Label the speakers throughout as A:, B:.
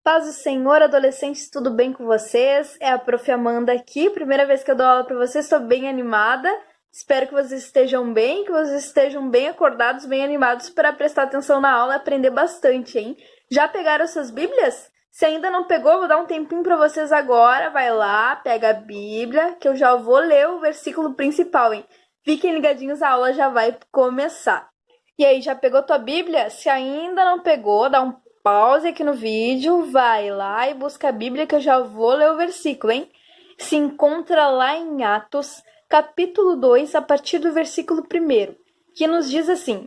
A: Paz do Senhor, adolescentes, tudo bem com vocês? É a Prof. Amanda aqui, primeira vez que eu dou aula para vocês, estou bem animada. Espero que vocês estejam bem, que vocês estejam bem acordados, bem animados para prestar atenção na aula e aprender bastante, hein? Já pegaram suas Bíblias? Se ainda não pegou, vou dar um tempinho para vocês agora. Vai lá, pega a Bíblia, que eu já vou ler o versículo principal, hein? Fiquem ligadinhos, a aula já vai começar. E aí, já pegou tua Bíblia? Se ainda não pegou, dá um pause aqui no vídeo, vai lá e busca a Bíblia que eu já vou ler o versículo, hein? Se encontra lá em Atos, capítulo 2, a partir do versículo 1, que nos diz assim: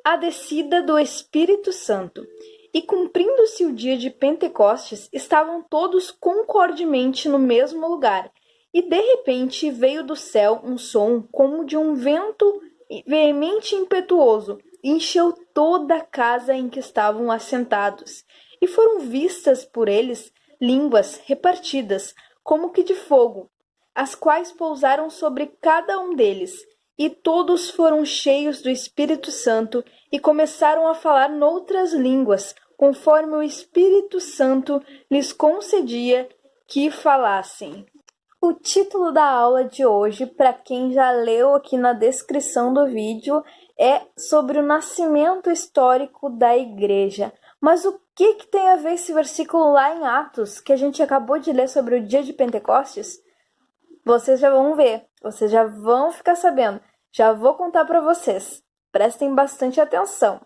A: A descida do Espírito Santo. E cumprindo-se o dia de Pentecostes, estavam todos concordemente no mesmo lugar. E de repente veio do céu um som como de um vento veemente e impetuoso, e encheu toda a casa em que estavam assentados. E foram vistas por eles línguas repartidas, como que de fogo, as quais pousaram sobre cada um deles. E todos foram cheios do Espírito Santo e começaram a falar noutras línguas, conforme o Espírito Santo lhes concedia que falassem. O título da aula de hoje, para quem já leu aqui na descrição do vídeo, é sobre o nascimento histórico da igreja. Mas o que tem a ver esse versículo lá em Atos, que a gente acabou de ler sobre o dia de Pentecostes? Vocês já vão ver, vocês já vão ficar sabendo. Já vou contar para vocês. Prestem bastante atenção.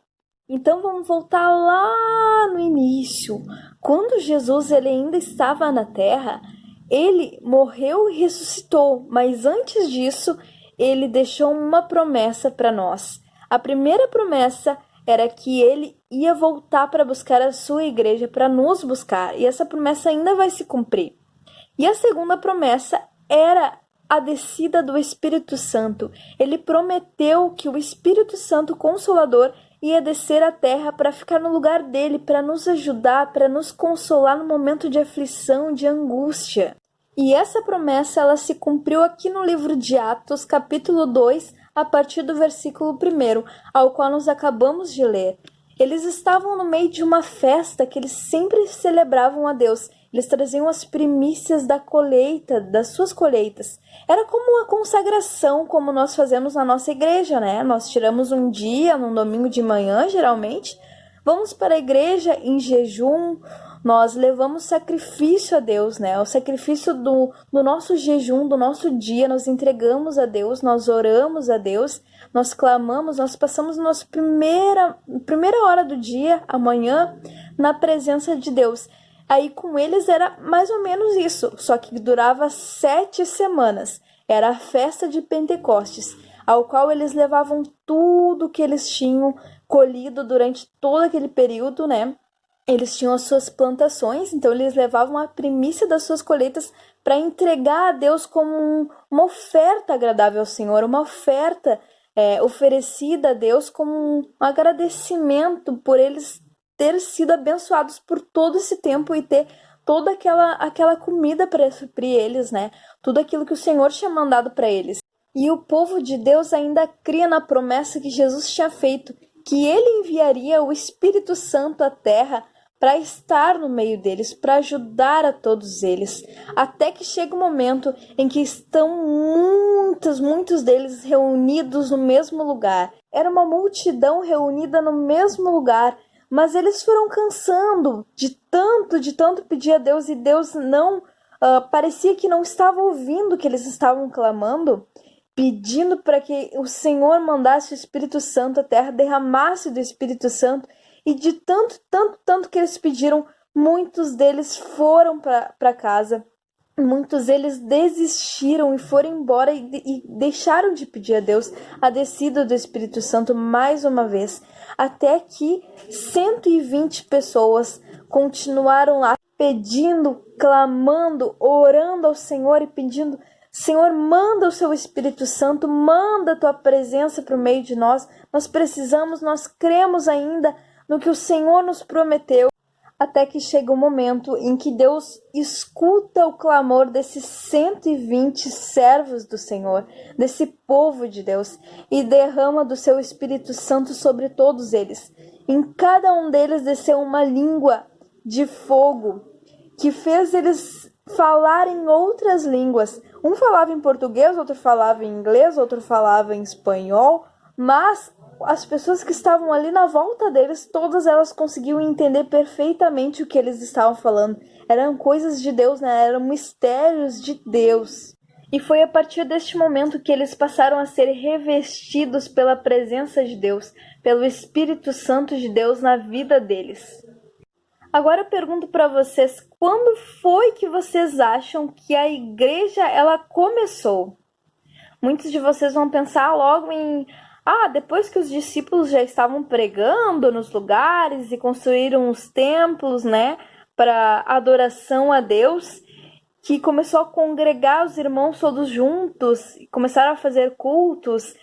A: Então vamos voltar lá no início. Quando Jesus ele ainda estava na terra, ele morreu e ressuscitou, mas antes disso, ele deixou uma promessa para nós. A primeira promessa era que ele ia voltar para buscar a sua igreja, para nos buscar, e essa promessa ainda vai se cumprir. E a segunda promessa era a descida do Espírito Santo. Ele prometeu que o Espírito Santo Consolador ia descer à terra para ficar no lugar dele, para nos ajudar, para nos consolar no momento de aflição, de angústia. E essa promessa ela se cumpriu aqui no livro de Atos, capítulo 2, a partir do versículo 1, ao qual nós acabamos de ler. Eles estavam no meio de uma festa que eles sempre celebravam a Deus. Eles traziam as primícias da colheita, das suas colheitas. Era como uma consagração, como nós fazemos na nossa igreja, né? Nós tiramos um dia, num domingo de manhã, geralmente, vamos para a igreja em jejum, nós levamos sacrifício a Deus, né? O sacrifício do nosso jejum, do nosso dia, nós entregamos a Deus, nós oramos a Deus, nós clamamos, nós passamos a nossa primeira hora do dia, amanhã, na presença de Deus. Aí com eles era mais ou menos isso, só que durava 7 semanas. Era a festa de Pentecostes, ao qual eles levavam tudo que eles tinham colhido durante todo aquele período, né? Eles tinham as suas plantações, então eles levavam a primícia das suas colheitas para entregar a Deus como uma oferta agradável ao Senhor, uma oferta oferecida a Deus como um agradecimento por eles ter sido abençoados por todo esse tempo e ter toda aquela comida para suprir eles, né? Tudo aquilo que o Senhor tinha mandado para eles. E o povo de Deus ainda cria na promessa que Jesus tinha feito, que ele enviaria o Espírito Santo à terra para estar no meio deles, para ajudar a todos eles, até que chega o momento em que estão muitos deles reunidos no mesmo lugar. Era uma multidão reunida no mesmo lugar, mas eles foram cansando de tanto pedir a Deus, e Deus não parecia que não estava ouvindo o que eles estavam clamando, pedindo para que o Senhor mandasse o Espírito Santo à terra, derramasse do Espírito Santo. E de tanto que eles pediram, muitos deles foram para casa, muitos deles desistiram e foram embora e deixaram de pedir a Deus a descida do Espírito Santo mais uma vez, até que 120 pessoas continuaram lá pedindo, clamando, orando ao Senhor e pedindo: Senhor, manda o seu Espírito Santo, manda a tua presença para o meio de nós, nós precisamos, nós cremos ainda no que o Senhor nos prometeu, até que chega o momento em que Deus escuta o clamor desses 120 servos do Senhor, desse povo de Deus, e derrama do seu Espírito Santo sobre todos eles. Em cada um deles desceu uma língua de fogo que fez eles falarem outras línguas. Um falava em português, outro falava em inglês, outro falava em espanhol, mas as pessoas que estavam ali na volta deles, todas elas conseguiam entender perfeitamente o que eles estavam falando. Eram coisas de Deus, né? Eram mistérios de Deus. E foi a partir deste momento que eles passaram a ser revestidos pela presença de Deus, pelo Espírito Santo de Deus na vida deles. Agora eu pergunto para vocês, quando foi que vocês acham que a igreja ela começou? Muitos de vocês vão pensar logo em depois que os discípulos já estavam pregando nos lugares e construíram os templos, né, para adoração a Deus, que começou a congregar os irmãos todos juntos, começaram a fazer cultos.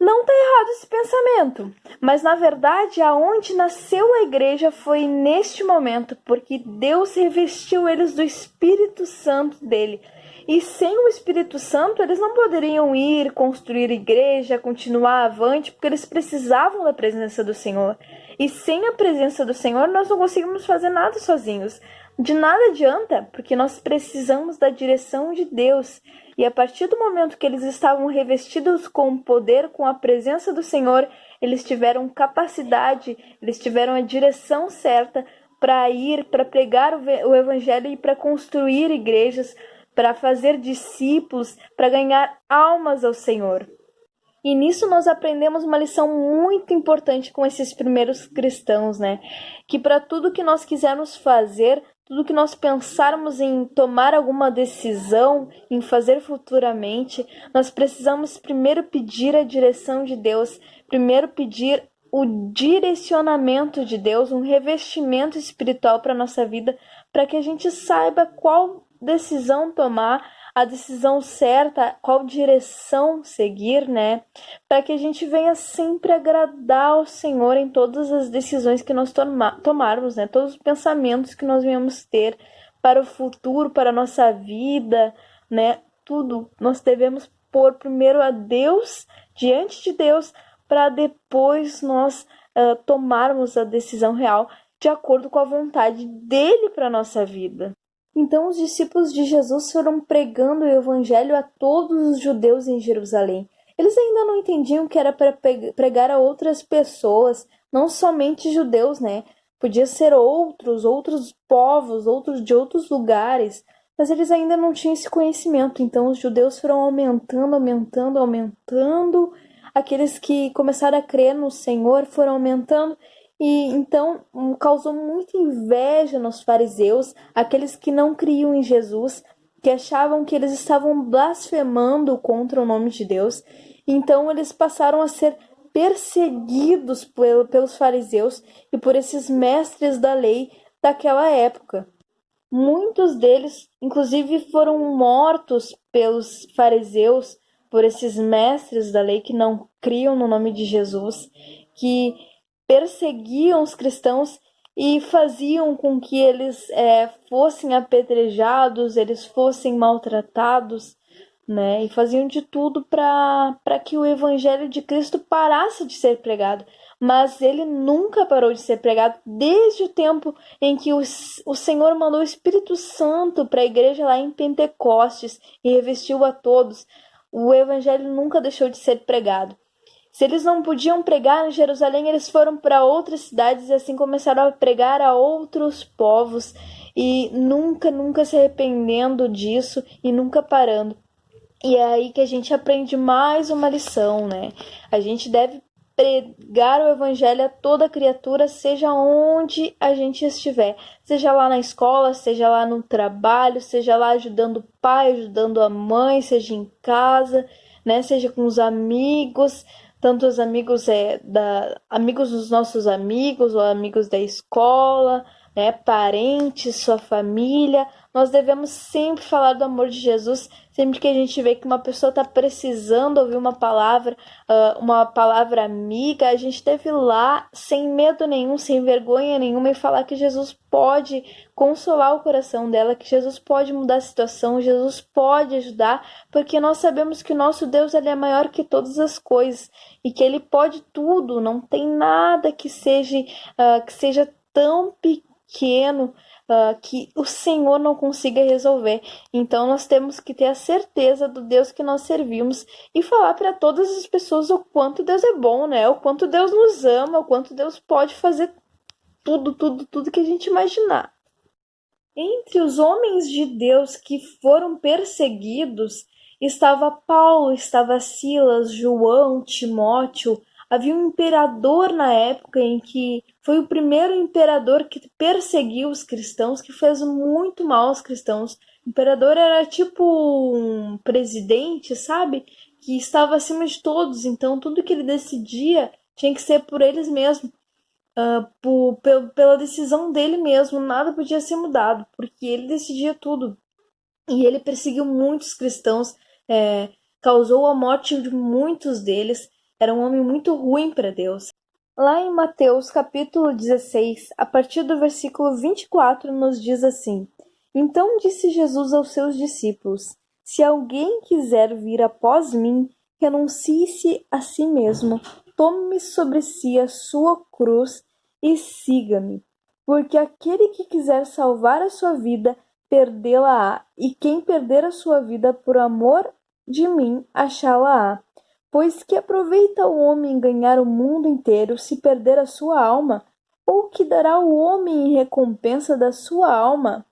A: Não está errado esse pensamento, mas na verdade aonde nasceu a igreja foi neste momento, porque Deus revestiu eles do Espírito Santo dele. E sem o Espírito Santo eles não poderiam ir construir igreja, continuar avante, porque eles precisavam da presença do Senhor. E sem a presença do Senhor nós não conseguimos fazer nada sozinhos. De nada adianta, porque nós precisamos da direção de Deus. E a partir do momento que eles estavam revestidos com o poder, com a presença do Senhor, eles tiveram capacidade, eles tiveram a direção certa para ir, para pregar o Evangelho e para construir igrejas, para fazer discípulos, para ganhar almas ao Senhor. E nisso nós aprendemos uma lição muito importante com esses primeiros cristãos, né? Que para tudo que nós quisermos fazer, tudo que nós pensarmos em tomar alguma decisão, em fazer futuramente, nós precisamos primeiro pedir a direção de Deus, primeiro pedir o direcionamento de Deus, um revestimento espiritual para a nossa vida, para que a gente saiba qual decisão tomar, a decisão certa, qual direção seguir, né? Para que a gente venha sempre agradar ao Senhor em todas as decisões que nós tomarmos, né? Todos os pensamentos que nós venhamos ter para o futuro, para a nossa vida, né? Tudo nós devemos pôr primeiro a Deus, diante de Deus, para depois nós tomarmos a decisão real de acordo com a vontade dele para a nossa vida. Então os discípulos de Jesus foram pregando o evangelho a todos os judeus em Jerusalém. Eles ainda não entendiam que era para pregar a outras pessoas, não somente judeus, né? Podia ser outros povos, outros de outros lugares, mas eles ainda não tinham esse conhecimento. Então os judeus foram aumentando. Aqueles que começaram a crer no Senhor foram aumentando. E então causou muita inveja nos fariseus, aqueles que não criam em Jesus, que achavam que eles estavam blasfemando contra o nome de Deus. Então eles passaram a ser perseguidos pelos fariseus e por esses mestres da lei daquela época. Muitos deles, inclusive, foram mortos pelos fariseus, por esses mestres da lei que não criam no nome de Jesus, que perseguiam os cristãos e faziam com que eles fossem apedrejados, eles fossem maltratados, né? E faziam de tudo para que o evangelho de Cristo parasse de ser pregado. Mas ele nunca parou de ser pregado desde o tempo em que o Senhor mandou o Espírito Santo para a igreja lá em Pentecostes e revestiu a todos. O evangelho nunca deixou de ser pregado. Se eles não podiam pregar em Jerusalém, eles foram para outras cidades e assim começaram a pregar a outros povos e nunca se arrependendo disso e nunca parando. E é aí que a gente aprende mais uma lição, né? A gente deve pregar o evangelho a toda criatura, seja onde a gente estiver. Seja lá na escola, seja lá no trabalho, seja lá ajudando o pai, ajudando a mãe, seja em casa, né? Seja com os amigos, tanto os amigos amigos dos nossos amigos ou amigos da escola, né? Parentes, sua família. Nós devemos sempre falar do amor de Jesus, sempre que a gente vê que uma pessoa está precisando ouvir uma palavra amiga, a gente deve ir lá sem medo nenhum, sem vergonha nenhuma e falar que Jesus pode consolar o coração dela, que Jesus pode mudar a situação, Jesus pode ajudar, porque nós sabemos que o nosso Deus ele é maior que todas as coisas e que ele pode tudo, não tem nada que seja tão pequeno pequeno, que o Senhor não consiga resolver. Então nós temos que ter a certeza do Deus que nós servimos e falar para todas as pessoas o quanto Deus é bom, né? O quanto Deus nos ama, o quanto Deus pode fazer tudo que a gente imaginar. Entre os homens de Deus que foram perseguidos, estava Paulo, estava Silas, João, Timóteo. Havia um imperador na época em que foi o primeiro imperador que perseguiu os cristãos, que fez muito mal aos cristãos. O imperador era tipo um presidente, sabe? Que estava acima de todos, então tudo que ele decidia tinha que ser por eles mesmos. Pela decisão dele mesmo, nada podia ser mudado, porque ele decidia tudo. E ele perseguiu muitos cristãos, causou a morte de muitos deles. Era um homem muito ruim para Deus. Lá em Mateus capítulo 16, a partir do versículo 24, nos diz assim: Então disse Jesus aos seus discípulos: Se alguém quiser vir após mim, renuncie-se a si mesmo, tome sobre si a sua cruz e siga-me. Porque aquele que quiser salvar a sua vida, perdê-la-á, e quem perder a sua vida por amor de mim, achá-la-á. Pois que aproveita o homem ganhar o mundo inteiro se perder a sua alma? Ou que dará o homem em recompensa da sua alma?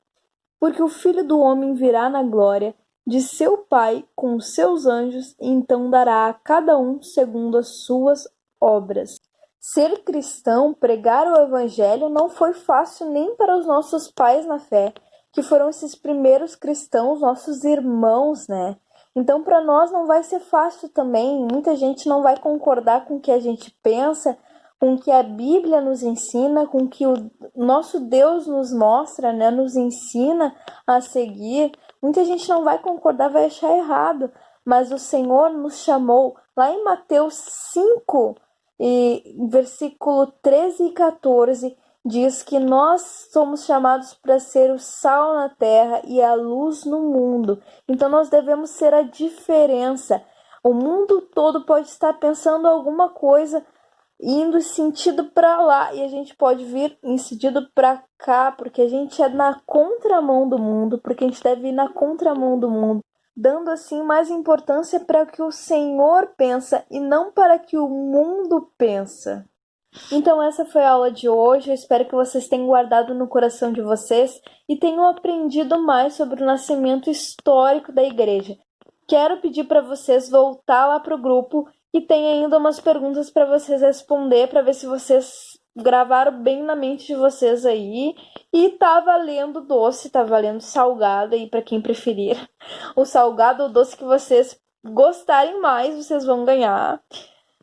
A: Porque o Filho do Homem virá na glória de seu Pai com os seus anjos, e então dará a cada um segundo as suas obras. Ser cristão, pregar o Evangelho, não foi fácil nem para os nossos pais na fé, que foram esses primeiros cristãos, nossos irmãos, né? Então, para nós não vai ser fácil também. Muita gente não vai concordar com o que a gente pensa, com o que a Bíblia nos ensina, com o que o nosso Deus nos mostra, né? Nos ensina a seguir. Muita gente não vai concordar, vai achar errado. Mas o Senhor nos chamou, lá em Mateus 5, versículo 13 e 14, diz que nós somos chamados para ser o sal na terra e a luz no mundo. Então nós devemos ser a diferença. O mundo todo pode estar pensando alguma coisa, indo sentido para lá, e a gente pode vir em sentido para cá, porque a gente é na contramão do mundo, porque a gente deve ir na contramão do mundo, dando assim mais importância para o que o Senhor pensa e não para o que o mundo pensa. Então essa foi a aula de hoje, eu espero que vocês tenham guardado no coração de vocês e tenham aprendido mais sobre o nascimento histórico da igreja. Quero pedir para vocês voltar lá para o grupo e tem ainda umas perguntas para vocês responder, para ver se vocês gravaram bem na mente de vocês aí. E tá valendo doce, tá valendo salgado aí para quem preferir. O salgado ou doce que vocês gostarem mais, vocês vão ganhar.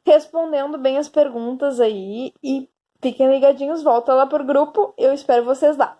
A: Respondendo bem as perguntas aí e fiquem ligadinhos, volta lá pro grupo, eu espero vocês lá.